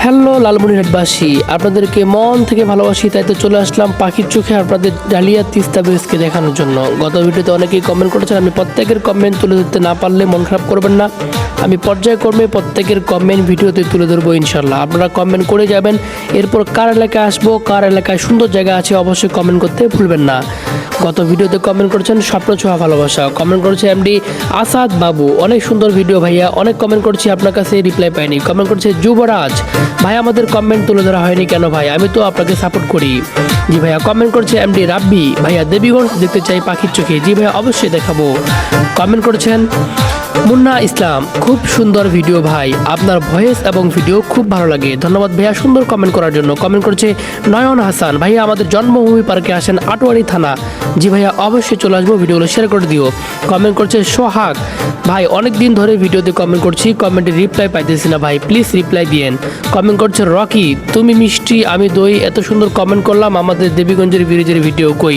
Hello লালমনিরহাটবাসী, আপনাদেরকে মন থেকে ভালোবাসি, তাই তো চলে আসলাম পাখির চোখে আপনাদের ডালিয়া তিস্তা ব্রিজকে দেখানোর জন্য। গত ভিডিওতে অনেকেই কমেন্ট করেছেন, আমি প্রত্যেকের কমেন্ট তুলে ধরতে না পারলে মন খারাপ করবেন না, আমি পর্যায়ক্রমে প্রত্যেকের কমেন্ট ভিডিওতে তুলে ধরবো ইনশাল্লাহ। আপনারা কমেন্ট করে যাবেন, এরপর কার এলাকায় আসবো, কার এলাকায় সুন্দর জায়গা আছে অবশ্যই কমেন্ট করতে ভুলবেন না। গত ভিডিওতে কমেন্ট করেছেন স্বপ্ন ছোঁয়া ভালোবাসা, কমেন্ট করেছে এমডি আসাদ বাবু, অনেক সুন্দর ভিডিও ভাইয়া, অনেক কমেন্ট করছি আপনার কাছে রিপ্লাই পাইনি। কমেন্ট করছে যুবরাজ ভাই, আমাদের কমেন্ট তুলে ধরা হয়নি কেন ভাই, আমি তো আপনাকে সাপোর্ট করি। জি ভাইয়া। কমেন্ট করছে এমডি রাব্বি, ভাইয়া দেবীগঞ্জ দেখতে চাই পাখির চোখে। জি ভাইয়া, অবশ্যই দেখাবো। কমেন্ট করেছেন মুন্না ইসলাম, খুব সুন্দর ভিডিও ভাই, আপনার ভয়েস এবং ভিডিও খুব ভালো লাগে, ধন্যবাদ ভাইয়া সুন্দর কমেন্ট করার জন্য। কমেন্ট করছে নয়ন হাসান, ভাইয়া আমাদের জন্মভূমি পার্কে আসেন আটোয়ারি থানা। জি ভাইয়া, অবশ্যই চলে আসবো, ভিডিওগুলো শেয়ার করে দিও। কমেন্ট করছে সোহাগ ভাই, অনেক দিন ধরে ভিডিওতে কমেন্ট করছি, কমেন্টে রিপ্লাই পাইতেছি না ভাই, প্লিজ রিপ্লাই দিয়েন। কমেন্ট করছে রকি, তুমি মিষ্টি আমি দই, এত সুন্দর কমেন্ট করলাম, আমাদের দেবীগঞ্জের ব্রিজের ভিডিও কই,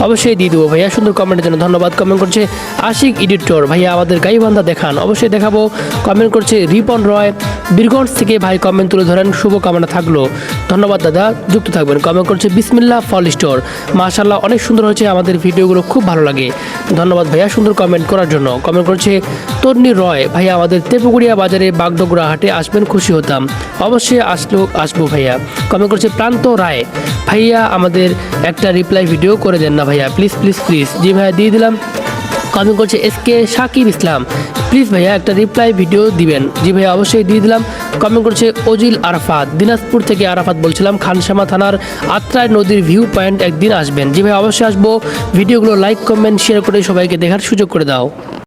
অবশ্যই দিয়ে দেবো ভাইয়া, সুন্দর কমেন্টের জন্য ধন্যবাদ। কমেন্ট করছে আশিক এডিটর, ভাইয়া আমাদের গাইবান্ধা দেখান, অবশ্যই দেখাবো। কমেন্ট করছে রিপন রয়, বীরগঞ্জ থেকে ভাই কমেন্ট তুলে ধরেন, শুভকামনা থাকলো, ধন্যবাদ দাদা, যুক্ত থাকবেন। কমেন্ট করছে বিসমিল্লাহ ফল স্টোর, মাশাআল্লাহ অনেক সুন্দর হয়েছে, আমাদের ভিডিওগুলো খুব ভালো লাগে, ধন্যবাদ ভাইয়া সুন্দর কমেন্ট করার জন্য। কমেন্ট করছে তন্নি রয়, ভাইয়া আমাদের তেপুকুড়িয়া বাজারে বাগডোগরা হাটে আসবেন, খুশি হতাম, অবশ্যই আসবো ভাইয়া। কমেন্ট করছে প্রান্ত রায়, ভাইয়া আমাদের একটা রিপ্লাই ভিডিও করে দেন না ভাইয়া, প্লিজ প্লিজ প্লিজ। জি ভাইয়া, দিয়ে দিলাম। কমেন্ট করছে এসকে সাকিব ইসলাম, প্লিজ ভাইয়া একটা রিপ্লাই ভিডিও দিবেন। জি ভাইয়া, অবশ্যই দিয়ে দিলাম। কমেন্ট করছে অজিল আরাফাত, দিনাজপুর থেকে আরাফাত বলছিলাম, খানসামা থানার আত্রাই নদীর ভিউ পয়েন্ট একদিন আসবেন। জি ভাইয়া, অবশ্যই আসবো, ভিডিওগুলো লাইক কমেন্ট শেয়ার করে সবাইকে দেখার সুযোগ করে দাও।